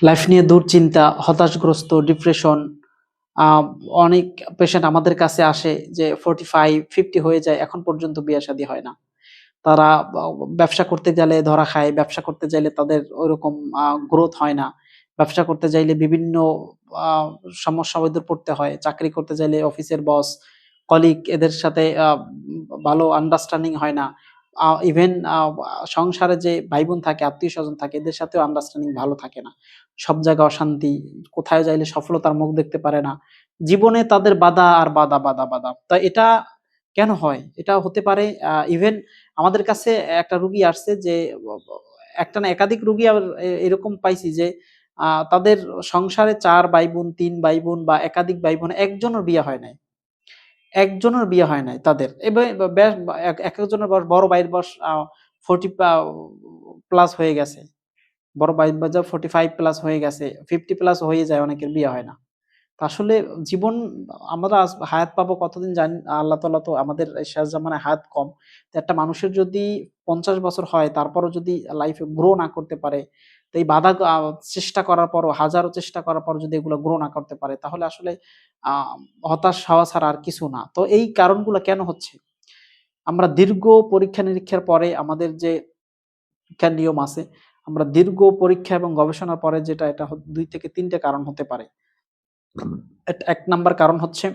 Life নিয়ে দুশ্চিন্তা, হতাশগ্রস্ত, depression. আহ, অনেক পেশেন্ট আমাদের কাছে আসে যে 45-50 হয়ে যায়, এখন পর্যন্ত বিয়ে শাদী হয় না। তারা ব্যবসা করতে গেলে ধরা খায়, ব্যবসা করতে চাইলে তাদের ওইরকম গ্রোথ হয় না, ব্যবসা করতে চাইলে বিভিন্ন আহ, সমস্যা ওদের পড়তে হয়, চাকরি করতে চাইলে অফিসের বস, কলিগ এদের সাথে ভালো আন্ডারস্ট্যান্ডিং হয় না। ইভেন সংসারে যে ভাই বোন থাকে, আত্মীয় স্বজন থাকে, এদের সাথেও আন্ডারস্ট্যান্ডিং ভালো থাকে না। সব জায়গায় অশান্তি, কোথায় যাইলে সফলতার মুখ দেখতে পারে না। জীবনে তাদের বাধা আর বাধা, বাধা, বাধা। তা এটা কেন হয়? এটা হতে পারে ইভেন আমাদের কাছে একটা রুগী আসছে যে একটা না একাধিক রুগী আবার এরকম পাইছি যে তাদের সংসারে ৪ ভাই বোন, ৩ ভাই বোন বা একাধিক ভাই বোন, একজনের বিয়ে হয় নাই। একজনের বিয়ে হয় নাই তাদের। বেশ একেকজনের বয়স, বড় ভাইয়ের বয়স 40 প্লাস হয়ে গেছে। বড় ভাইয়ের বয়স 45 প্লাস হয়ে গেছে। 50 প্লাস হয়ে যায়, অনেকের বিয়ে হয় না। তো আসলে জীবন আমরা হায়াত পাবো কতদিন জানি না। আল্লাহ তাআলা তো আমাদের এই শেষ জামানায় হায়াত কম। তো একটা মানুষের যদি ৫০ বছর হয় তারপরও যদি লাইফে গ্রো না করতে পারে, তো এই বাধা চেষ্টা করার পরও, হাজারো চেষ্টা করার পরও যদি এগুলো গ্রো না করতে পারে, তাহলে আসলে আ হতাশ হওয়া ছাড়া আর কিছু না। তো এই কারণগুলো কেন হচ্ছে? আমরা দীর্ঘ পরীক্ষা-নিরীক্ষার পরে আমাদের যে শিক্ষার নিয়ম আছে, আমরা দীর্ঘ পরীক্ষা এবং গবেষণার পরে যেটা, এটা ২ থেকে ৩ টে কারণ হতে পারে। ১ নাম্বার কারণ হচ্ছে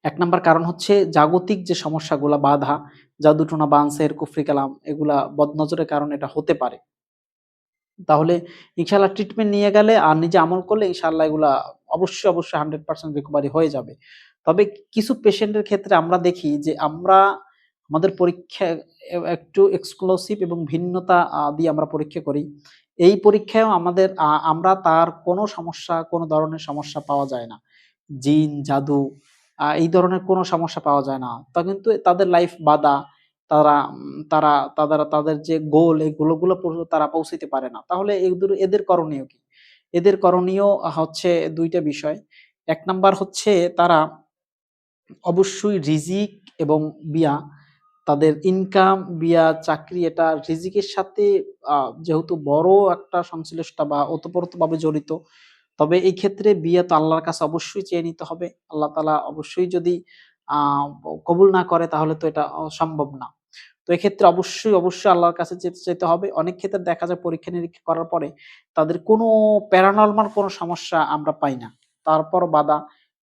১ নাম্বার কারণ হচ্ছে জাগতিক যে সমস্যাগুলা, বাধা, জাদুটোনা, বানসের, কুফরি কালাম, এগুলা বদনজরের কারণে এটা হতে পারে। তাহলে ইনশাআল্লাহ ট্রিটমেন্ট নিয়ে গেলে আর নিজে আমল করলে ইনশাআল্লাহ এগুলা অবশ্যই, অবশ্যই 100% রিকভারি হয়ে যাবে। তবে কিছু পেশেন্টের ক্ষেত্রে আমরা দেখি যে আমরা আমাদের পরীক্ষা একটু এক্সক্লুসিভ এবং ভিন্নতা দিয়ে আমরা পরীক্ষা করি। এই পরীক্ষায়ও আমাদের আমরা তার কোনো সমস্যা, কোনো ধরনের সমস্যা পাওয়া যায় না। জিন, জাদু এই ধরনের কোনো সমস্যা পাওয়া যায় না। তা কিন্তু তাদের লাইফ বাধা, তাদের যে গোল, এই গোলগুলো তারা পৌঁছাইতে পারে না। তাহলে এদের করণীয় কি? এদের করণীয় হচ্ছে ২ টা বিষয়। ১ নাম্বার হচ্ছে তারা অবশ্যই রিজিক এবং বিয়া, তাদের ইনকাম, বিয়া, চাকরি, এটা রিজিকের সাথে যেহেতু বড় একটা সংশ্লিষ্টতা বা ওতপ্রোতভাবে জড়িত, তবে এই ক্ষেত্রে বিয়ে তো আল্লাহর কাছে অবশ্যই চেয়ে নিতে হবে। আল্লাহ তাআলা অবশ্যই যদি আ কবুল না করে তাহলে তো এটা সম্ভব না। তো এক্ষেত্রে অবশ্যই, অবশ্যই আল্লাহর কাছে চাইতে হবে। অনেক ক্ষেত্রে দেখা যায় পরীক্ষা-নিরীক্ষা করার পরে তাদের কোনো প্যারানরমাল কোনো সমস্যা আমরা পাই না। তারপরও বাধা।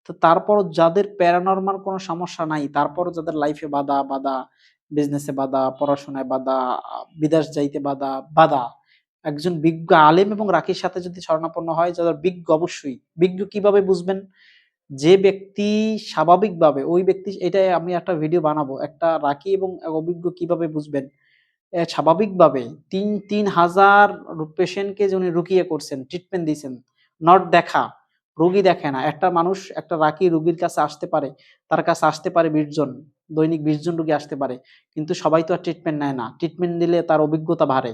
তো তারপরও যাদের প্যারানরমাল কোনো সমস্যা নাই, তারপরও যাদের লাইফে বাধা, বাধা, বিজনেসে বাধা, পড়াশোনায় বাধা, বিদেশ যাইতে বাধা, বাধা। একজন বিজ্ঞ আলেম এবং রাকির সাথে যদি শরণাপন্ন হয়, যারা বিজ্ঞ অবশ্যই। বিজ্ঞ কিভাবে বুঝবেন? যে ব্যক্তি স্বাভাবিকভাবে ওই ব্যক্তি, এটাই আমি একটা ভিডিও বানাবো। একটা রাকি এবং অভিজ্ঞ কিভাবে বুঝবেন? স্বাভাবিকভাবে ৩,০০০ পেশেন্টকে যে উনি রুকিয়ে করছেন, ট্রিটমেন্ট দিছেন। নট দেখা, রোগী দেখে না। একটা মানুষ, একটা রাকি রোগীর কাছে আসতে পারে। তার কাছে আসতে পারে ২০ জন। দৈনিক ২০ জন রোগী আসতে পারে। কিন্তু সবাই তো আর ট্রিটমেন্ট নেয় না। ট্রিটমেন্ট নিলে তার অভিজ্ঞতা বাড়ে।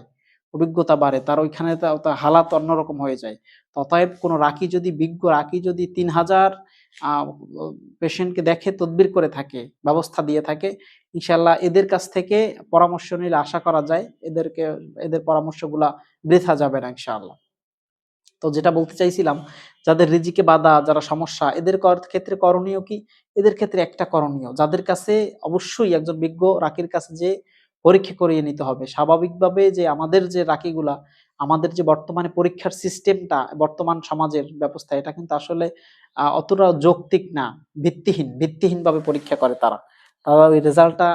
অভিজ্ঞতা বাড়ে। তার ওইখানে তার হালাত অন্যরকম হয়ে যায়। অতএব কোন রাকি যদি, বিজ্ঞ রাকি যদি ৩,০০০ আ পেশেন্টকে দেখে, তদবির করে থাকে, ব্যবস্থা দিয়ে থাকে, ইনশাআল্লাহ এদের কাছ থেকে পরামর্শ নিলে আশা করা যায় এদের পরামর্শগুলা বৃথা যাবে না ইনশাআল্লাহ। তো যেটা বলতে চাইছিলাম, যাদের রিজিকে বাধা, যারা সমস্যা, এদের ক্ষেত্রে করণীয় কি? এদের ক্ষেত্রে একটা করণীয়, যাদের কাছে অবশ্যই একজন বিজ্ঞ রাকির কাছে যেয়ে পরীক্ষা করিয়ে নিতে হবে। স্বাভাবিকভাবে যে আমাদের যে রাকিগুলা, আমাদের যে বর্তমানে পরীক্ষার সিস্টেমটা, বর্তমান সমাজের ব্যবস্থা, এটা কিন্তু আসলে অতটা যৌক্তিক না, ভিত্তিহীনভাবে পরীক্ষা করে তারা। তারা ওই রেজাল্টটা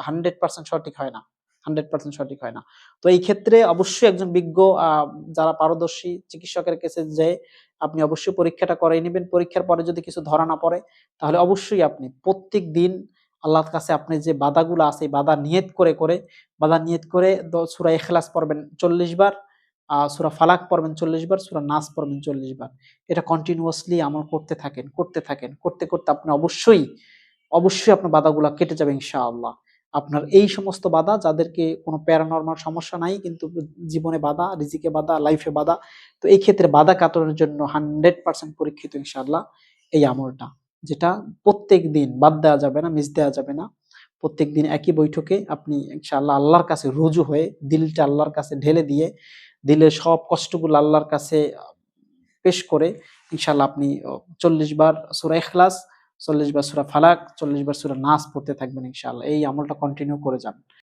100% সঠিক হয় না। 100% সঠিক হয় না। তো এই ক্ষেত্রে অবশ্যই একজন বিজ্ঞ যারা পারদর্শী চিকিৎসকের কাছে যেয়ে আপনি অবশ্যই পরীক্ষাটা করাই নিবেন। পরীক্ষার পরে যদি কিছু ধরা না পড়ে, তাহলে অবশ্যই আপনি প্রত্যেকদিন আল্লাহর কাছে আপনি যে বাধাগুলো আছে, এই বাধা নিয়ত করে সূরা ইখলাস পড়বেন ৪০ বার, সূরা ফালাক পড়বেন ৪০ বার, সূরা নাস পড়বেন ৪০ বার। এটা কন্টিনিউয়াসলি আমল করতে থাকেন, করতে থাকেন। করতে, করতে আপনি অবশ্যই, অবশ্যই আপনার বাধাগুলা কেটে যাবে ইনশাআল্লাহ। আপনার এই সমস্ত বাধা, যাদেরকে কোনো প্যারানরমাল সমস্যা নাই কিন্তু জীবনে বাধা, রিজিকে বাধা, লাইফে বাধা। তো এই ক্ষেত্রে বাধা কাটানোর জন্য 100% পরীক্ষিত ইনশাআল্লাহ এই আমলটা। যেটা প্রত্যেকদিন বাদ দেওয়া যাবে না, মিস দেওয়া যাবে না। প্রত্যেকদিন একই বৈঠকে আপনি ইনশাআল্লাহ আল্লাহর কাছে রুজু হয়ে, দিলটা আল্লাহর কাছে ঢেলে দিয়ে, দিলের সব কষ্টগুলো আল্লাহর কাছে পেশ করে ইনশাআল্লাহ আপনি ৪০ বার সূরা ইখলাস, ৪০ বার সূরা ফালাক, ৪০ বার সূরা নাস পড়তে থাকবেন ইনশাআল্লাহ। এই আমলটা কন্টিনিউ করে যান।